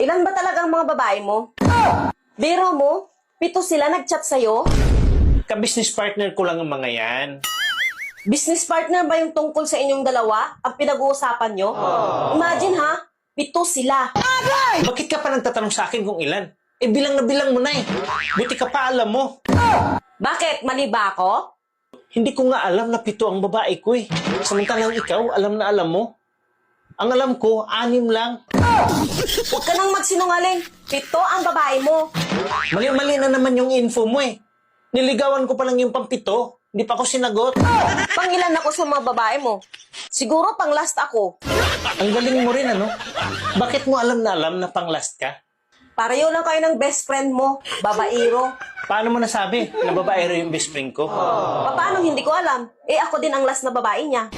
Ilan ba talaga ang mga babae mo? Biro mo, 7 sila nag-chat sa'yo? Ka-business partner ko lang ang mga yan. Business partner ba yung tungkol sa inyong dalawa? Ang pinag-uusapan nyo? Imagine ha, 7 sila. Bakit ka pa nagtatanong sa akin kung ilan? Eh, bilang na bilang mo na eh. Buti ka pa alam mo. Bakit? Mali ba ako? Hindi ko nga alam na 7 ang babae ko eh. Samantalang ikaw, alam na alam mo. Ang alam ko, 6 lang. Huwag ka nang magsinungaling. 7 ang babae mo. Mali-mali na naman yung info mo eh. Niligawan ko pa lang yung pang-7. Hindi pa ako sinagot. Pangilan ako sa mga babae mo. Siguro pang last ako. Ang galing mo rin ano? Bakit mo alam na pang-last ka? Pareho lang kayo ng best friend mo, babaero. Paano mo nasabi na babae rin yung best friend ko? Paano hindi ko alam? Eh ako din ang last na babae niya.